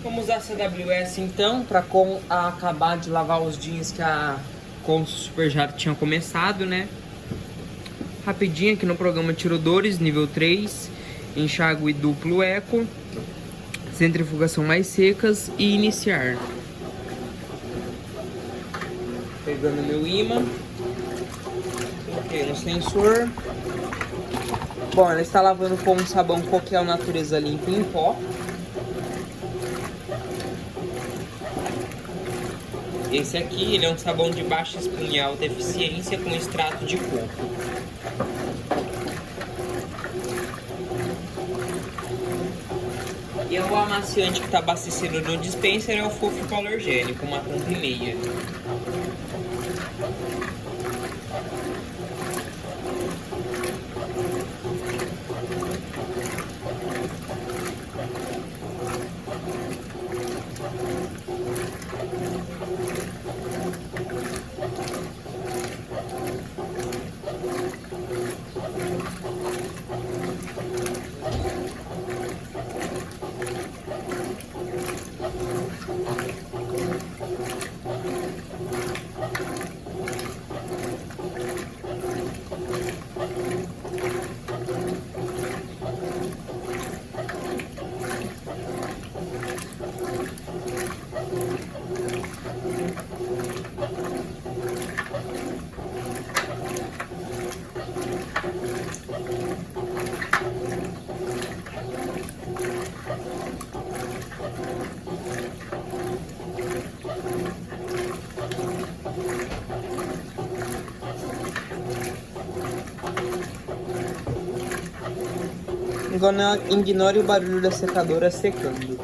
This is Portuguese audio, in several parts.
Vamos usar a CWS então, para acabar de lavar os jeans que a cônsul super já tinha começado, né? Rapidinho aqui no programa tiradores, nível 3, enxágue duplo eco, centrifugação mais secas e iniciar. Pegando meu imã, coloquei no sensor. Bom, ela está lavando com um sabão qualquer natureza limpa em pó. Esse aqui, ele é um sabão de baixa espuma e alta eficiência com extrato de coco. E o amaciante que está abastecendo no dispenser é o fofo hipoalergênico, uma tampa e meia. Ignore o barulho da secadora secando.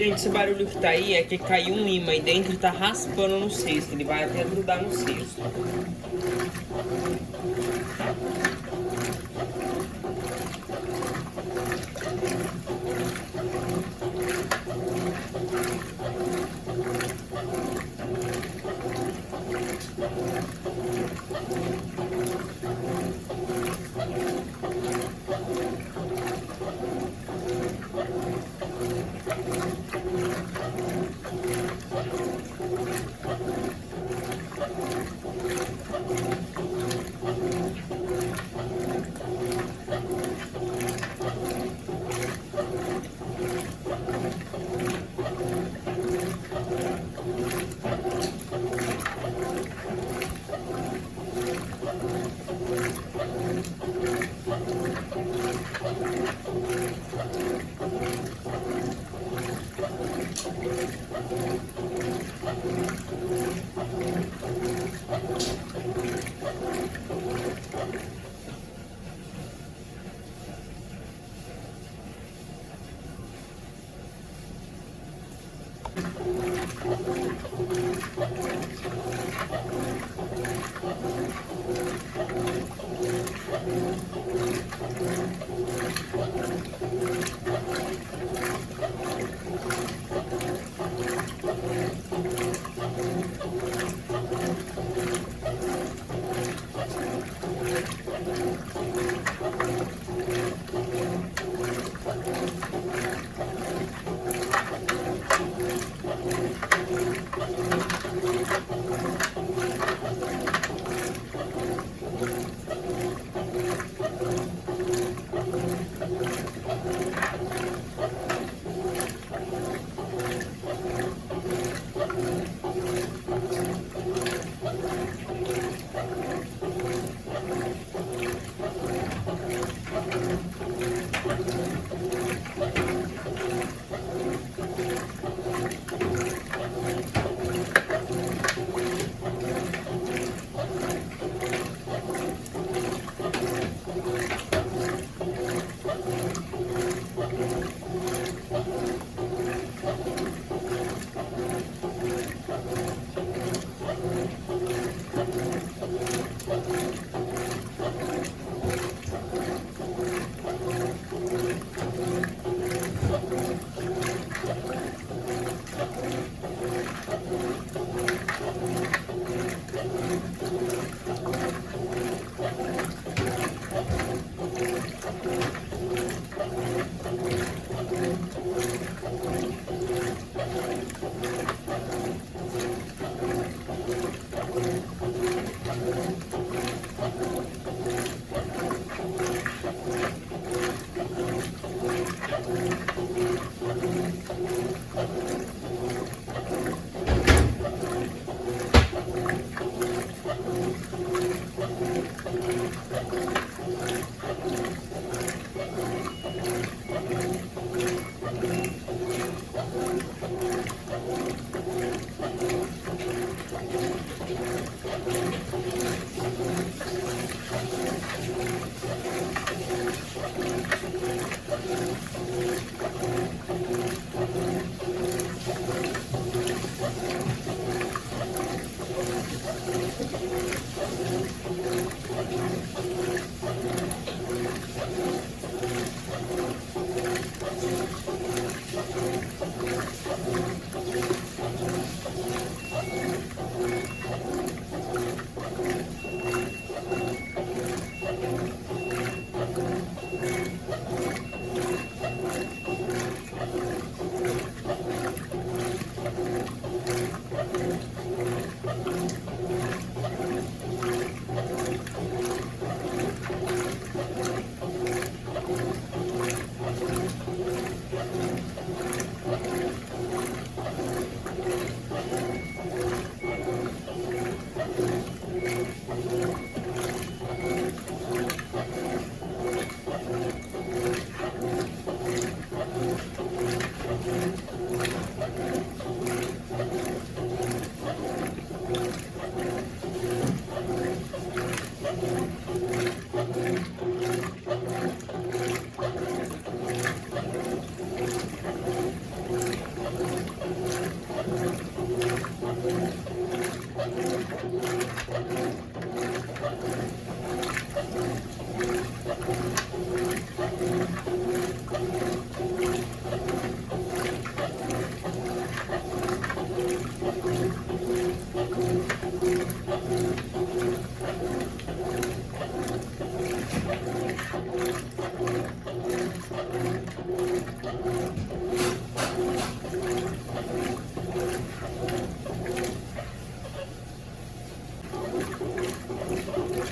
Gente, esse barulho que tá aí é que caiu um imã aí dentro e tá raspando no cesto. Ele vai até grudar no cesto.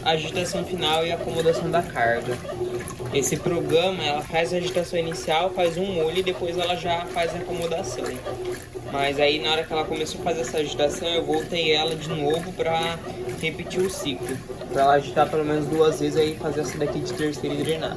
Agitação final e acomodação da carga. Esse programa, ela faz a agitação inicial, faz um molho e depois ela já faz a acomodação. Mas aí na hora que ela começou a fazer essa agitação, eu voltei ela de novo para repetir o ciclo. Para ela agitar pelo menos 2 vezes aí fazer essa daqui de terceira e drenar.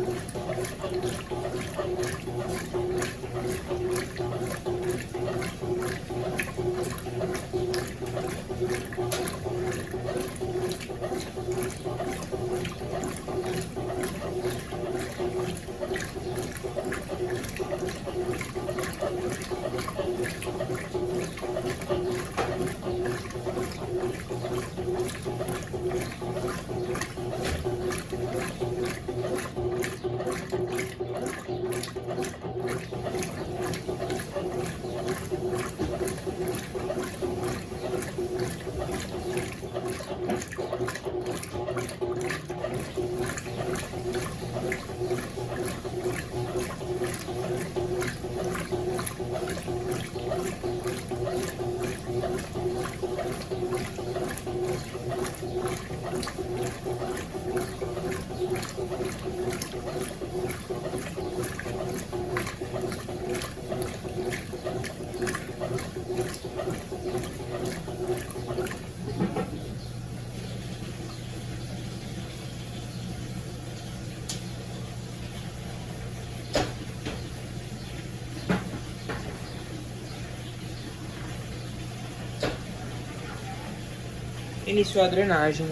Iniciou a drenagem.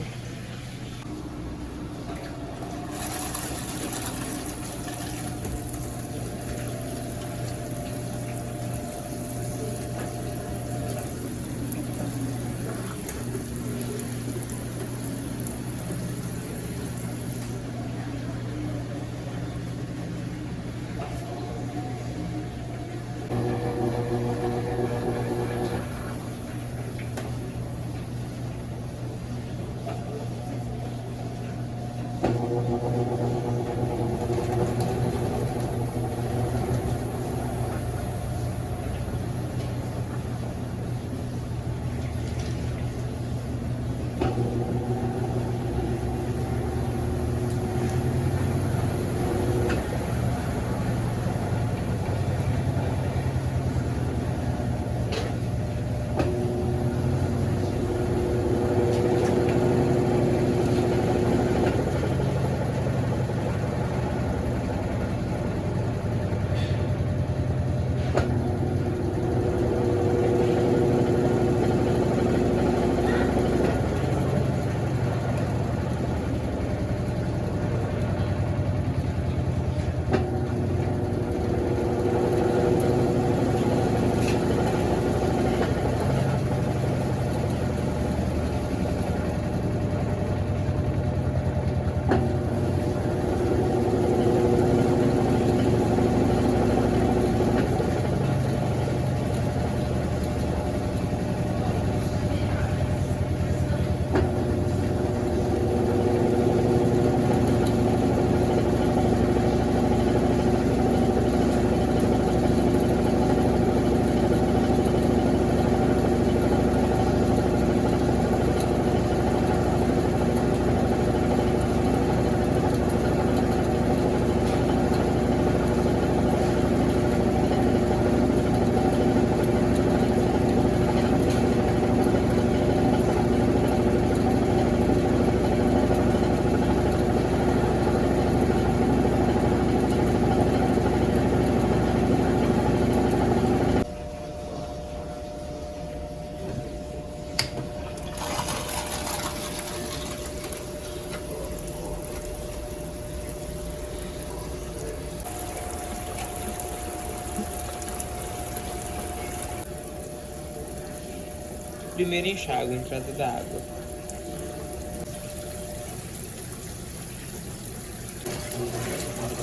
Primeiro enxágue, entrada da água.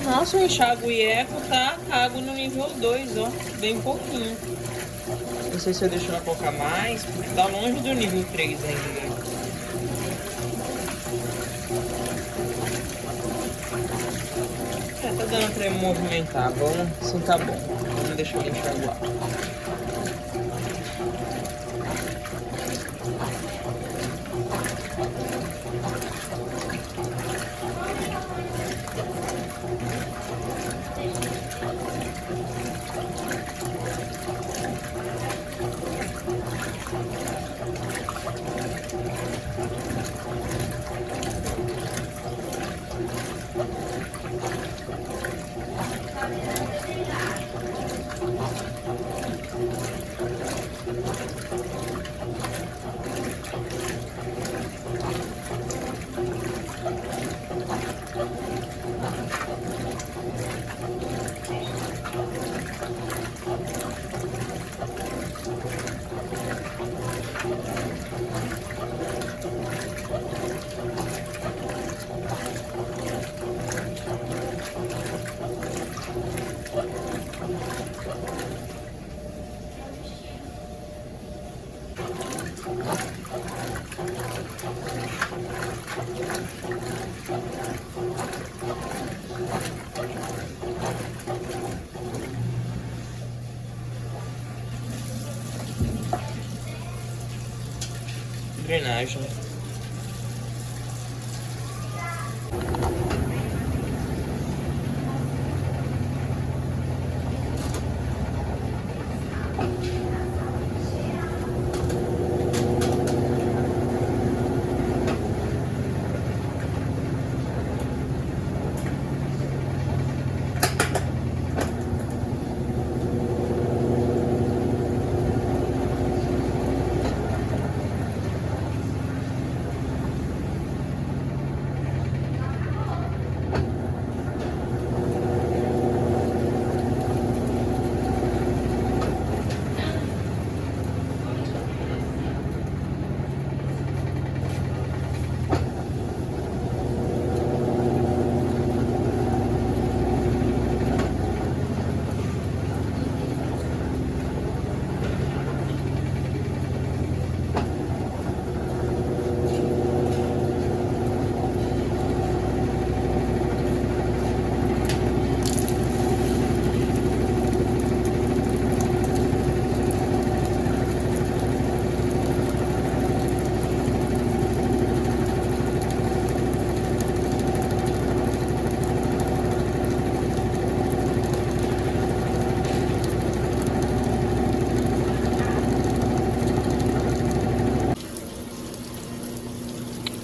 Nossa, o enxágue eco tá água no nível 2, ó. Bem pouquinho. Não sei se eu deixo ela colocar mais, porque tá longe do nível 3 ainda. Tá dando pra movimentar, vamos, assim tá bom. Vamos deixar ele enxaguar. drenagem.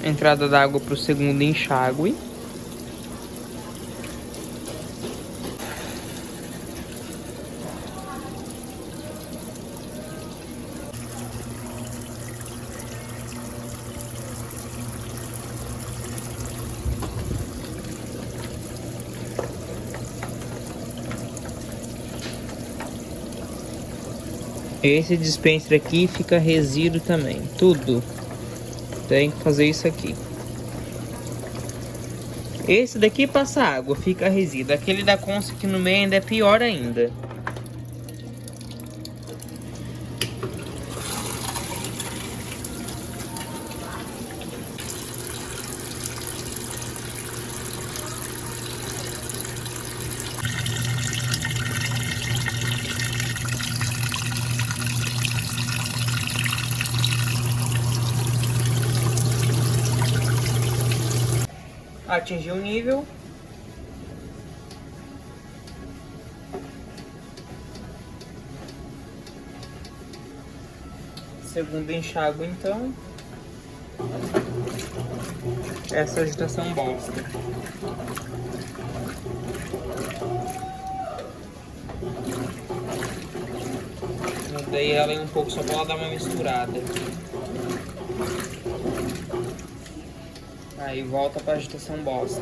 Entrada d'água para o segundo enxágue. Esse dispenser aqui fica resíduo também, tudo. Tem que fazer isso aqui. Esse daqui passa água, fica resíduo. Aquele da cônsul aqui no meio ainda é pior ainda. Atingiu o nível. Segundo enxágue, então. Essa agitação bosta. Mudei ela um pouco só para ela dar uma misturada. Aí volta para agitação bosta.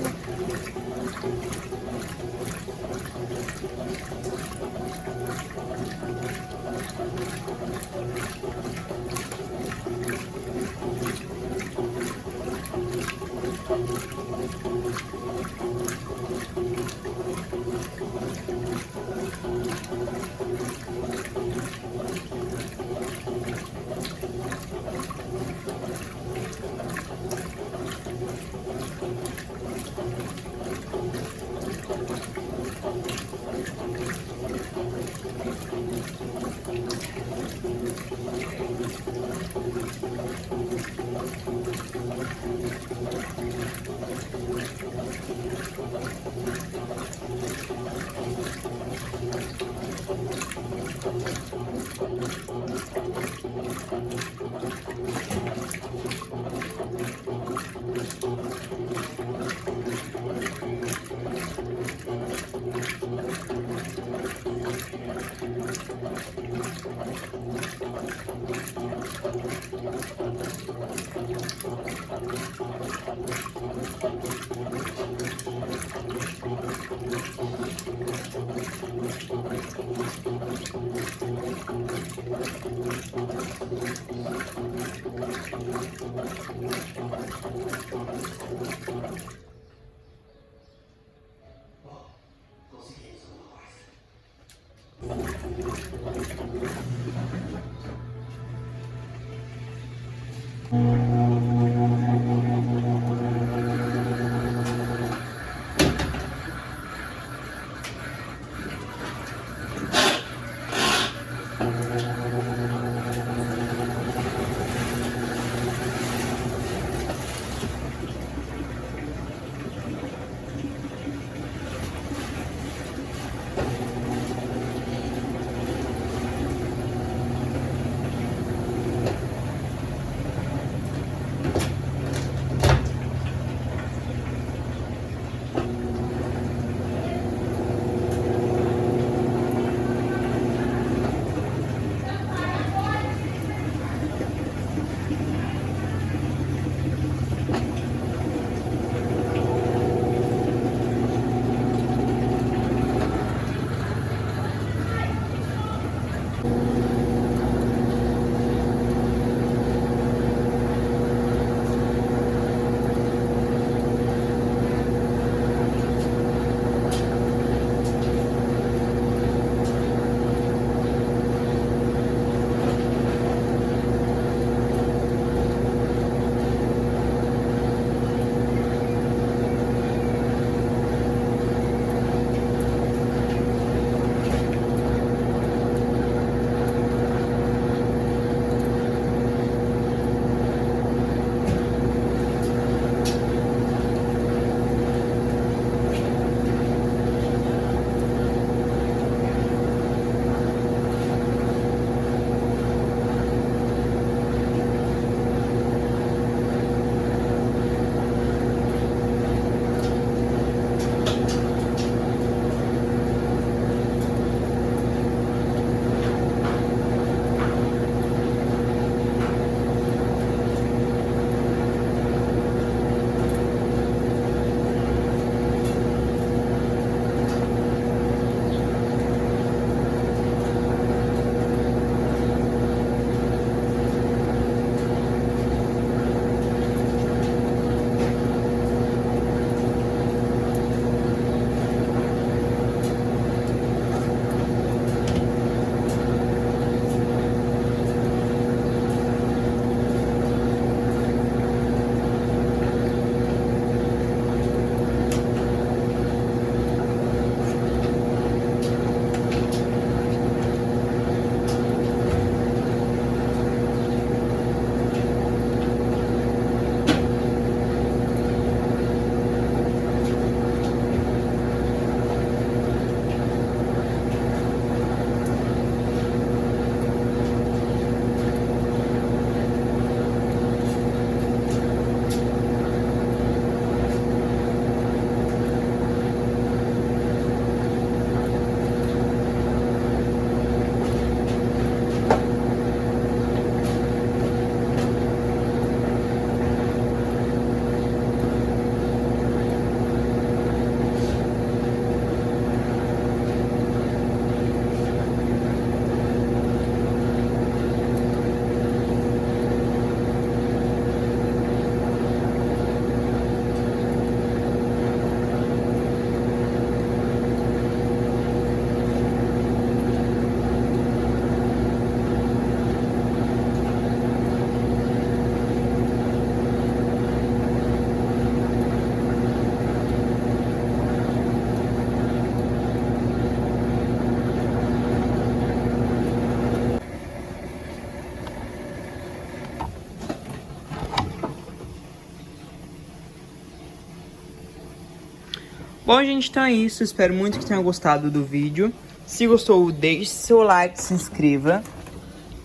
Bom, gente, então é isso. Espero muito que tenham gostado do vídeo. Se gostou, deixe seu like, se inscreva.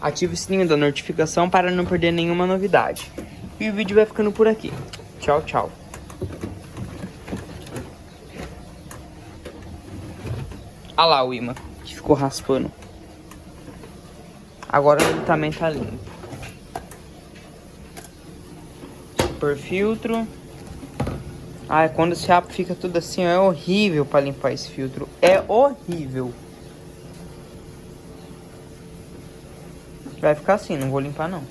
Ative o sininho da notificação para não perder nenhuma novidade. E o vídeo vai ficando por aqui. Tchau, tchau. Olha lá o imã que ficou raspando. Agora ele também tá limpo. Super filtro. Ai, quando esse rabo fica tudo assim, é horrível para limpar esse filtro. É horrível. Vai ficar assim, não vou limpar não.